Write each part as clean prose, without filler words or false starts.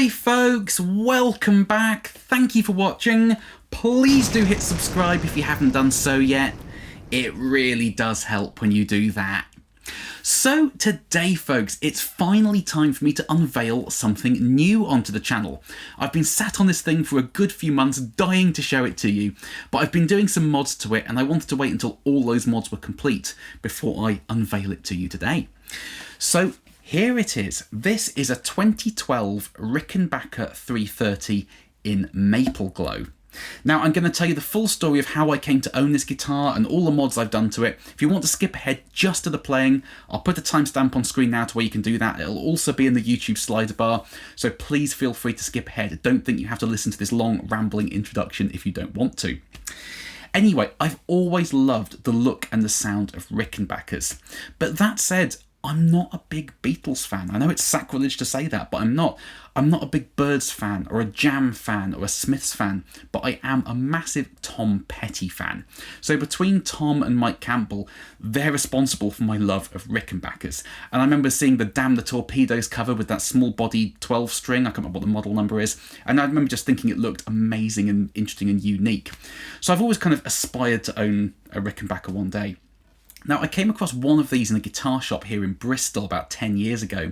Hi folks, welcome back. Thank you for watching. Please do hit subscribe if you haven't done so yet. It really does help when you do that. So today folks, it's finally time for me to unveil something new onto the channel. I've been sat on this thing for a good few months dying to show it to you, but I've been doing some mods to it and I wanted to wait until all those mods were complete before I unveil it to you today. So here it is. This is a 2012 Rickenbacker 330 in Mapleglo. Now I'm going to tell you the full story of how I came to own this guitar and all the mods I've done to it. If you want to skip ahead just to the playing, I'll put a timestamp on screen now to where you can do that. It'll also be in the YouTube slider bar, so please feel free to skip ahead. Don't think you have to listen to this long rambling introduction if you don't want to. Anyway, I've always loved the look and the sound of Rickenbackers, but that said, I'm not a big Beatles fan. I know it's sacrilege to say that, but I'm not. I'm not a big Byrds fan or a Jam fan or a Smiths fan, but I am a massive Tom Petty fan. So between Tom and Mike Campbell, they're responsible for my love of Rickenbackers. And I remember seeing the Damn the Torpedoes cover with that small body 12 string, I can't remember what the model number is, and I remember just thinking it looked amazing and interesting and unique. So I've always kind of aspired to own a Rickenbacker one day. Now, I came across one of these in a guitar shop here in Bristol about 10 years ago,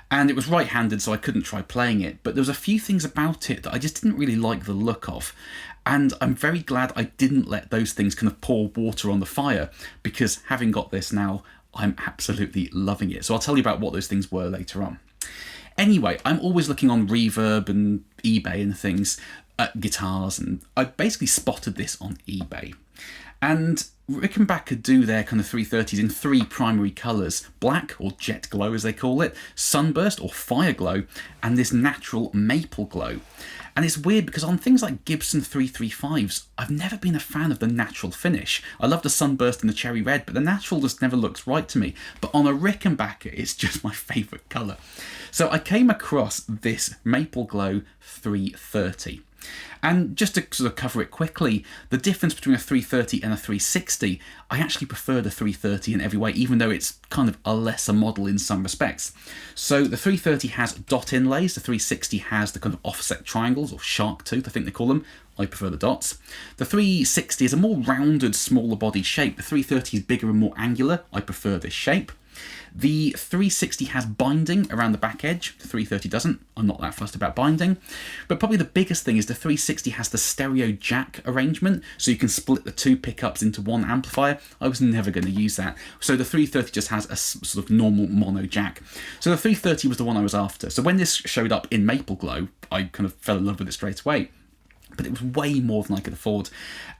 and it was right-handed, so I couldn't try playing it, but there was a few things about it that I just didn't really like the look of, and I'm very glad I didn't let those things kind of pour water on the fire, because having got this now, I'm absolutely loving it. So I'll tell you about what those things were later on. Anyway, I'm always looking on Reverb and eBay and things at guitars, and I basically spotted this on eBay. And Rickenbacker do their kind of 330s in three primary colours: black, or jet glow as they call it, sunburst or fire glow, and this natural maple glow. And it's weird because on things like Gibson 335s, I've never been a fan of the natural finish. I love the sunburst and the cherry red, but the natural just never looks right to me. But on a Rickenbacker, it's just my favourite colour. So I came across this Maple Glow 330. And just to sort of cover it quickly, the difference between a 330 and a 360, I actually prefer the 330 in every way, even though it's kind of a lesser model in some respects. So the 330 has dot inlays, the 360 has the kind of offset triangles, or shark tooth, I think they call them. I prefer the dots. The 360 is a more rounded, smaller body shape. The 330 is bigger and more angular. I prefer this shape. The 360 has binding around the back edge, the 330 doesn't. I'm not that fussed about binding. But probably the biggest thing is the 360 has the stereo jack arrangement, so you can split the two pickups into one amplifier. I was never going to use that. So the 330 just has a sort of normal mono jack. So the 330 was the one I was after. So when this showed up in Mapleglo, I kind of fell in love with it straight away. But it was way more than I could afford.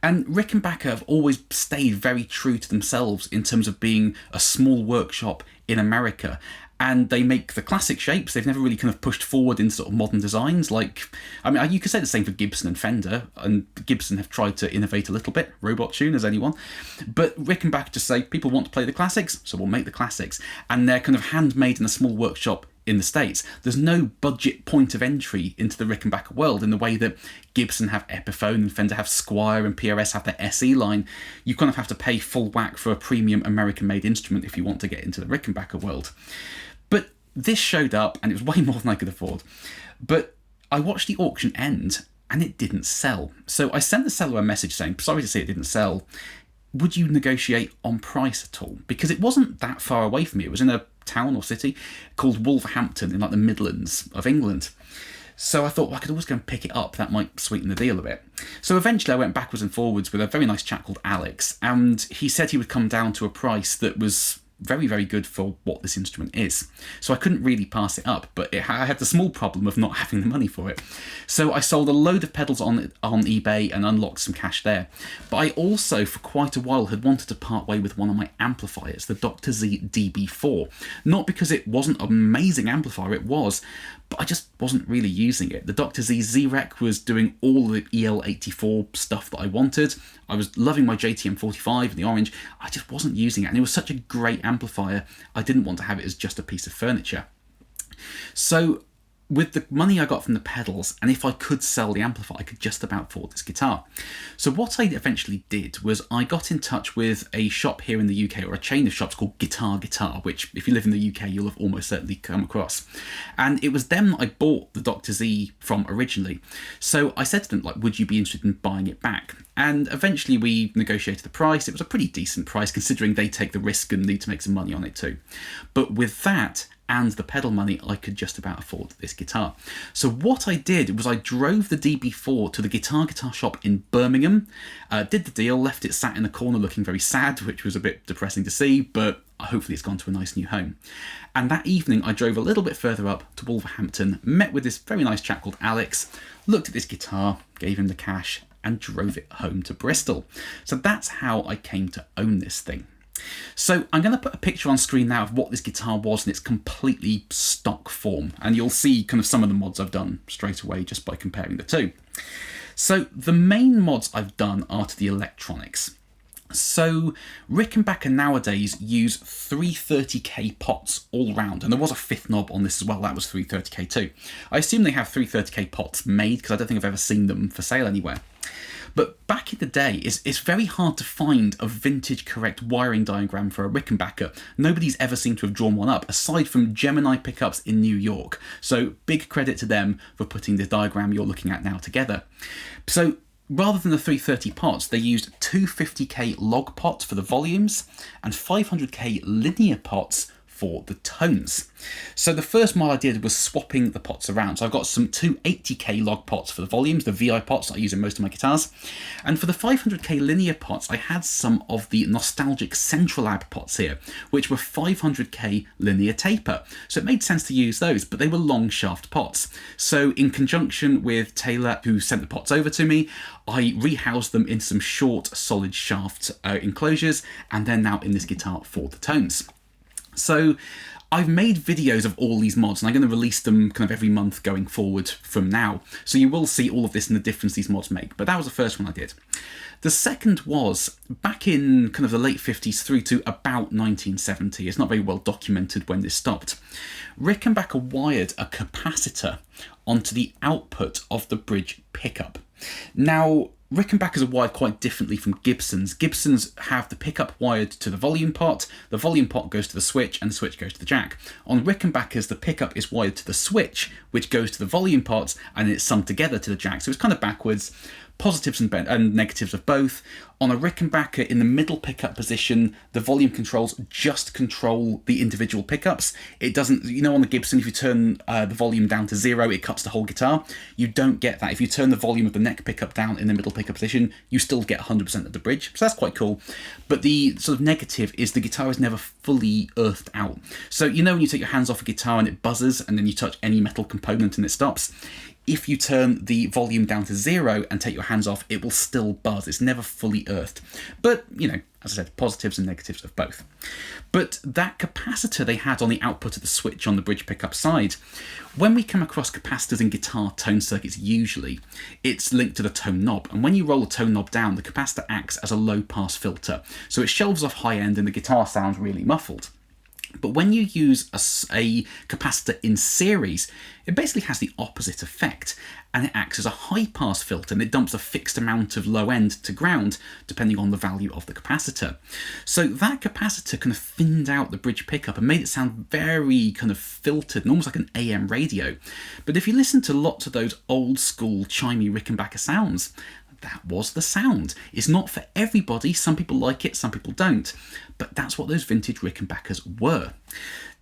And Rickenbacker have always stayed very true to themselves in terms of being a small workshop in America. And they make the classic shapes. They've never really kind of pushed forward into sort of modern designs. Like, I mean, you could say the same for Gibson and Fender, and Gibson have tried to innovate a little bit, robot tune as anyone. But Rickenbacker just say, people want to play the classics, so we'll make the classics. And they're kind of handmade in a small workshop in the States. There's no budget point of entry into the Rickenbacker world in the way that Gibson have Epiphone and Fender have Squier and PRS have their SE line. You kind of have to pay full whack for a premium American-made instrument if you want to get into the Rickenbacker world. But this showed up and it was way more than I could afford. But I watched the auction end and it didn't sell. So I sent the seller a message saying, sorry to say it didn't sell. Would you negotiate on price at all? Because it wasn't that far away from me. It was in a town or city called Wolverhampton in like the Midlands of England. So I thought, well, I could always go and pick it up. That might sweeten the deal a bit. So eventually I went backwards and forwards with a very nice chap called Alex, and he said he would come down to a price that was very, very good for what this instrument is. So I couldn't really pass it up, but I had the small problem of not having the money for it. So I sold a load of pedals on eBay and unlocked some cash there. But I also, for quite a while, had wanted to part way with one of my amplifiers, the Dr Z DB4. Not because it wasn't an amazing amplifier, it was, but I just wasn't really using it. The Dr Z Z-Rec was doing all the EL84 stuff that I wanted. I was loving my JTM45 and the orange. I just wasn't using it, and it was such a great amplifier, I didn't want to have it as just a piece of furniture. So with the money I got from the pedals, and if I could sell the amplifier, I could just about afford this guitar. So what I eventually did was I got in touch with a shop here in the UK, or a chain of shops called GuitarGuitar, which if you live in the UK, you'll have almost certainly come across. And it was them that I bought the Dr Z from originally. So I said to them, like, would you be interested in buying it back? And eventually we negotiated the price. It was a pretty decent price considering they take the risk and need to make some money on it too. But with that, and the pedal money, I could just about afford this guitar. So what I did was I drove the DB4 to the GuitarGuitar shop in Birmingham, did the deal, left it sat in the corner looking very sad, which was a bit depressing to see, but hopefully it's gone to a nice new home. And that evening I drove a little bit further up to Wolverhampton, met with this very nice chap called Alex, looked at this guitar, gave him the cash, and drove it home to Bristol. So that's how I came to own this thing. So I'm going to put a picture on screen now of what this guitar was in its completely stock form, and you'll see kind of some of the mods I've done straight away just by comparing the two. So the main mods I've done are to the electronics. So Rickenbacker nowadays use 330k pots all round, and there was a fifth knob on this as well, that was 330k too. I assume they have 330k pots made because I don't think I've ever seen them for sale anywhere. But back in the day, it's very hard to find a vintage correct wiring diagram for a Rickenbacker. Nobody's ever seemed to have drawn one up, aside from Gemini pickups in New York. So big credit to them for putting the diagram you're looking at now together. So rather than the 330 pots, they used 250k log pots for the volumes and 500k linear pots for the tones. So the first mod I did was swapping the pots around. So I've got some 280k log pots for the volumes, the VI pots that I use in most of my guitars. And for the 500k linear pots, I had some of the nostalgic Centralab pots here, which were 500k linear taper. So it made sense to use those, but they were long shaft pots. So in conjunction with Taylor, who sent the pots over to me, I rehoused them into some short solid shaft enclosures, and they're now in this guitar for the tones. So I've made videos of all these mods, and I'm going to release them kind of every month going forward from now. So you will see all of this and the difference these mods make. But that was the first one I did. The second was back in kind of the late 50s through to about 1970. It's not very well documented when this stopped. Rickenbacker wired a capacitor onto the output of the bridge pickup. Now, Rickenbackers are wired quite differently from Gibsons. Gibsons have the pickup wired to the volume pot goes to the switch, and the switch goes to the jack. On Rickenbackers, the pickup is wired to the switch, which goes to the volume pot, and it's summed together to the jack. So it's kind of backwards. Positives and negatives of both. On a Rickenbacker, in the middle pickup position, the volume controls just control the individual pickups. It doesn't, you know, on the Gibson, if you turn the volume down to 0, it cuts the whole guitar. You don't get that. If you turn the volume of the neck pickup down in the middle pickup position, you still get 100% of the bridge. So that's quite cool. But the sort of negative is the guitar is never fully earthed out. So you know when you take your hands off a guitar and it buzzes, and then you touch any metal component and it stops? If you turn the volume down to 0 and take your hands off, it will still buzz. It's never fully earthed. But, you know, as I said, positives and negatives of both. But that capacitor they had on the output of the switch on the bridge pickup side, when we come across capacitors in guitar tone circuits, usually it's linked to the tone knob. And when you roll the tone knob down, the capacitor acts as a low pass filter. So it shelves off high end and the guitar sounds really muffled. But when you use a capacitor in series, it basically has the opposite effect, and it acts as a high-pass filter, and it dumps a fixed amount of low end to ground, depending on the value of the capacitor. So that capacitor kind of thinned out the bridge pickup and made it sound very kind of filtered and almost like an AM radio. But if you listen to lots of those old-school chimey Rickenbacker sounds, that was the sound. It's not for everybody. Some people like it, some people don't. But that's what those vintage Rickenbackers were.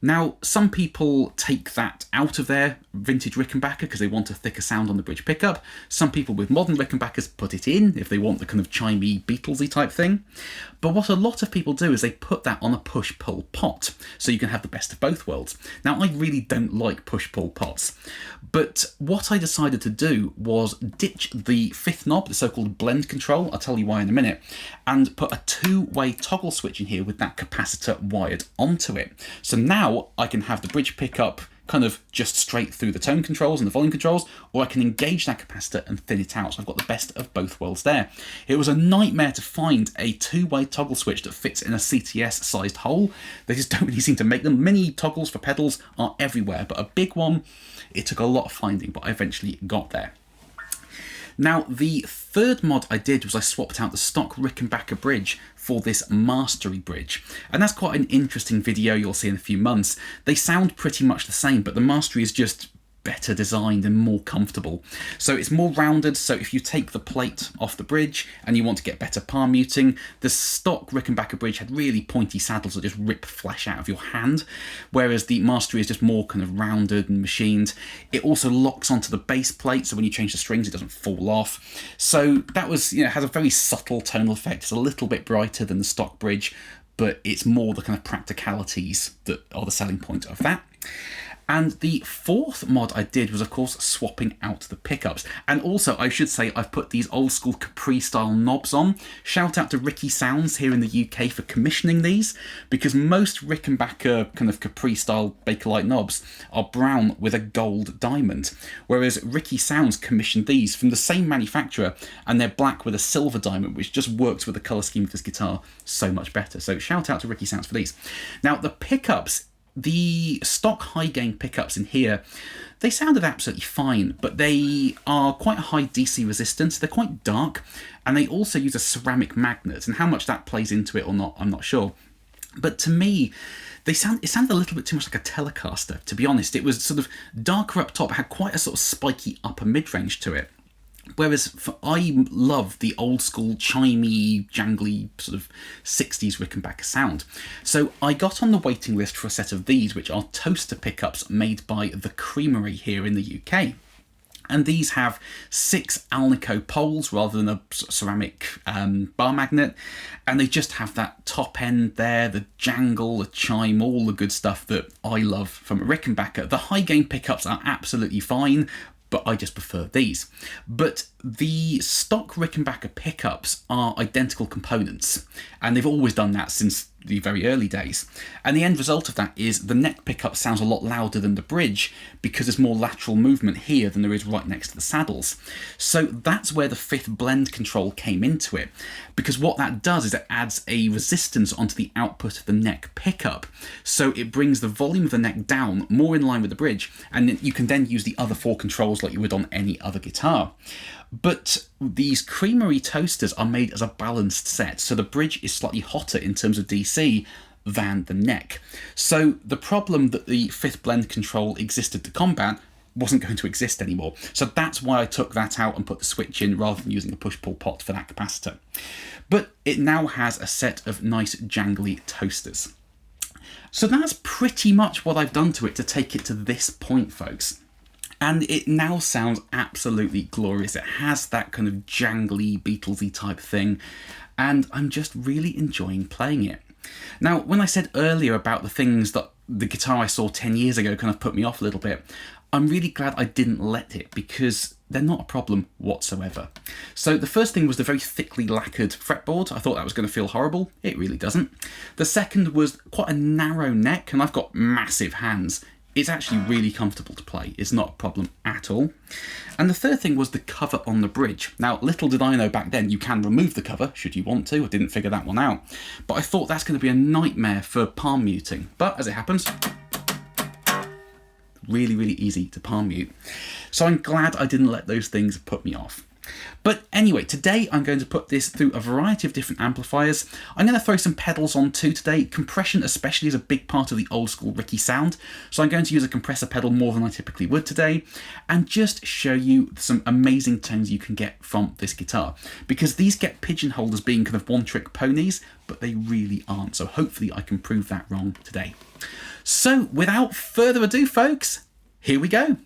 Now, some people take that out of their vintage Rickenbacker because they want a thicker sound on the bridge pickup. Some people with modern Rickenbackers put it in if they want the kind of chimey Beatlesy type thing. But what a lot of people do is they put that on a push-pull pot, so you can have the best of both worlds. Now, I really don't like push-pull pots, but what I decided to do was ditch the fifth knob, the so-called blend control, I'll tell you why in a minute, and put a two-way toggle switch in here with that capacitor wired onto it. So now I can have the bridge pickup kind of just straight through the tone controls and the volume controls, or I can engage that capacitor and thin it out. So I've got the best of both worlds there. It was a nightmare to find a two-way toggle switch that fits in a CTS-sized hole. They just don't really seem to make them. Mini toggles for pedals are everywhere, but a big one, it took a lot of finding, but I eventually got there. Now, the third mod I did was I swapped out the stock Rickenbacker bridge for this Mastery bridge. And that's quite an interesting video you'll see in a few months. They sound pretty much the same, but the Mastery is just better designed and more comfortable. So it's more rounded, so if you take the plate off the bridge and you want to get better palm muting, the stock Rickenbacker bridge had really pointy saddles that just rip flesh out of your hand, whereas the Mastery is just more kind of rounded and machined. It also locks onto the base plate, so when you change the strings it doesn't fall off. So that was, has a very subtle tonal effect. It's a little bit brighter than the stock bridge, but it's more the kind of practicalities that are the selling point of that. And the fourth mod I did was, of course, swapping out the pickups. And also, I should say, I've put these old school Capri-style knobs on. Shout out to Ricky Sounds here in the UK for commissioning these, because most Rickenbacker kind of Capri-style bakelite knobs are brown with a gold diamond, whereas Ricky Sounds commissioned these from the same manufacturer, and they're black with a silver diamond, which just works with the colour scheme of this guitar so much better. So shout out to Ricky Sounds for these. Now, the pickups, the stock high gain pickups in here, they sounded absolutely fine, but they are quite a high DC resistance. They're quite dark, and they also use a ceramic magnet, and how much that plays into it or not, I'm not sure. But to me, it sounded a little bit too much like a Telecaster, to be honest. It was sort of darker up top, had quite a sort of spiky upper mid-range to it. Whereas I love the old school chimey, jangly sort of 60s Rickenbacker sound. So I got on the waiting list for a set of these, which are toaster pickups made by the Creamery here in the UK. And these have 6 Alnico poles rather than a ceramic bar magnet. And they just have that top end there, the jangle, the chime, all the good stuff that I love from a Rickenbacker. The high gain pickups are absolutely fine, but I just prefer these. But the stock Rickenbacker pickups are identical components, and they've always done that since the very early days. And the end result of that is the neck pickup sounds a lot louder than the bridge because there's more lateral movement here than there is right next to the saddles. So that's where the fifth blend control came into it, because what that does is it adds a resistance onto the output of the neck pickup. So it brings the volume of the neck down more in line with the bridge, and you can then use the other 4 controls like you would on any other guitar. But these Creamery toasters are made as a balanced set, so the bridge is slightly hotter in terms of DC than the neck. So the problem that the fifth blend control existed to combat wasn't going to exist anymore. So that's why I took that out and put the switch in rather than using a push-pull pot for that capacitor. But it now has a set of nice jangly toasters. So that's pretty much what I've done to it to take it to this point, folks. And it now sounds absolutely glorious. It has that kind of jangly, Beatlesy type thing, and I'm just really enjoying playing it. Now, when I said earlier about the things that the guitar I saw 10 years ago kind of put me off a little bit, I'm really glad I didn't let it, because they're not a problem whatsoever. So the first thing was the very thickly lacquered fretboard. I thought that was going to feel horrible. It really doesn't. The second was quite a narrow neck, and I've got massive hands. It's actually really comfortable to play. It's not a problem at all. And the third thing was the cover on the bridge. Now, little did I know back then you can remove the cover should you want to. I didn't figure that one out. But I thought that's going to be a nightmare for palm muting. But as it happens, really, really easy to palm mute. So I'm glad I didn't let those things put me off. But anyway, today I'm going to put this through a variety of different amplifiers. I'm going to throw some pedals on too today. Compression especially is a big part of the old school Ricky sound, so I'm going to use a compressor pedal more than I typically would today, and just show you some amazing tones you can get from this guitar, because these get pigeonholed as being kind of one-trick ponies, but they really aren't, so hopefully I can prove that wrong today. So without further ado, folks, here we go.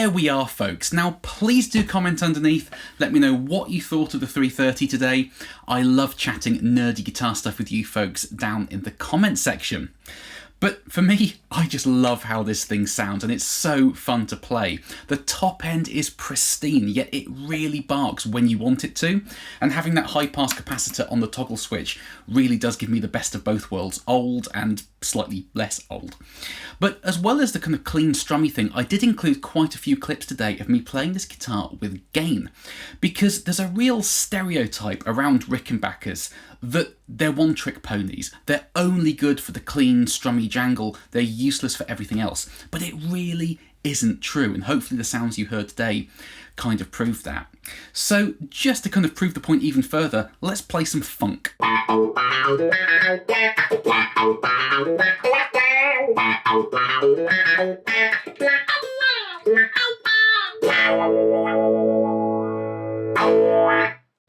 there we are, folks. Now, please do comment underneath. Let me know what you thought of the 330 today. I love chatting nerdy guitar stuff with you folks down in the comment section. But for me, I just love how this thing sounds, and it's so fun to play. The top end is pristine, yet it really barks when you want it to, and having that high pass capacitor on the toggle switch really does give me the best of both worlds, old and slightly less old. But as well as the kind of clean strummy thing, I did include quite a few clips today of me playing this guitar with gain, because there's a real stereotype around Rickenbackers that they're one-trick ponies. They're only good for the clean, strummy jangle. They're useless for everything else. But it really isn't true, and hopefully the sounds you heard today kind of prove that. So just to kind of prove the point even further, let's play some funk.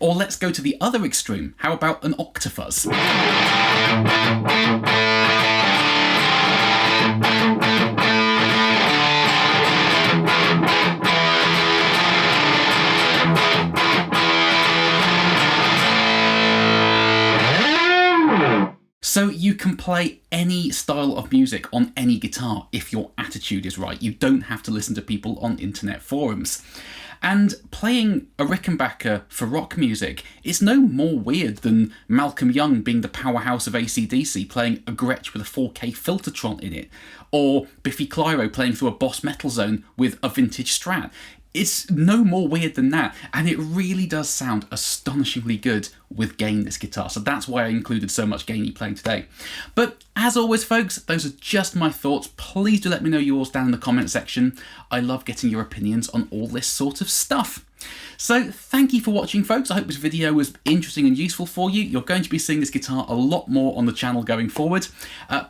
Or let's go to the other extreme. How about an octafuzz? So you can play any style of music on any guitar if your attitude is right. You don't have to listen to people on internet forums. And playing a Rickenbacker for rock music is no more weird than Malcolm Young being the powerhouse of AC/DC playing a Gretsch with a 4K Filtertron in it, or Biffy Clyro playing through a Boss Metal Zone with a vintage Strat. It's no more weird than that, and it really does sound astonishingly good with gain, this guitar, so that's why I included so much gainy playing today. But as always folks, those are just my thoughts. Please do let me know yours down in the comment section. I love getting your opinions on all this sort of stuff. So thank you for watching folks, I hope this video was interesting and useful for you. You're going to be seeing this guitar a lot more on the channel going forward.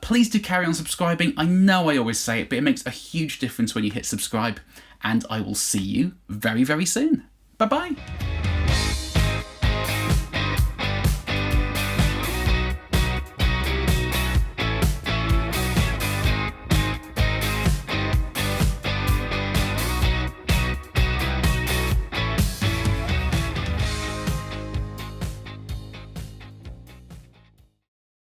Please do carry on subscribing. I know I always say it, but it makes a huge difference when you hit subscribe. And I will see you very, very soon. Bye-bye.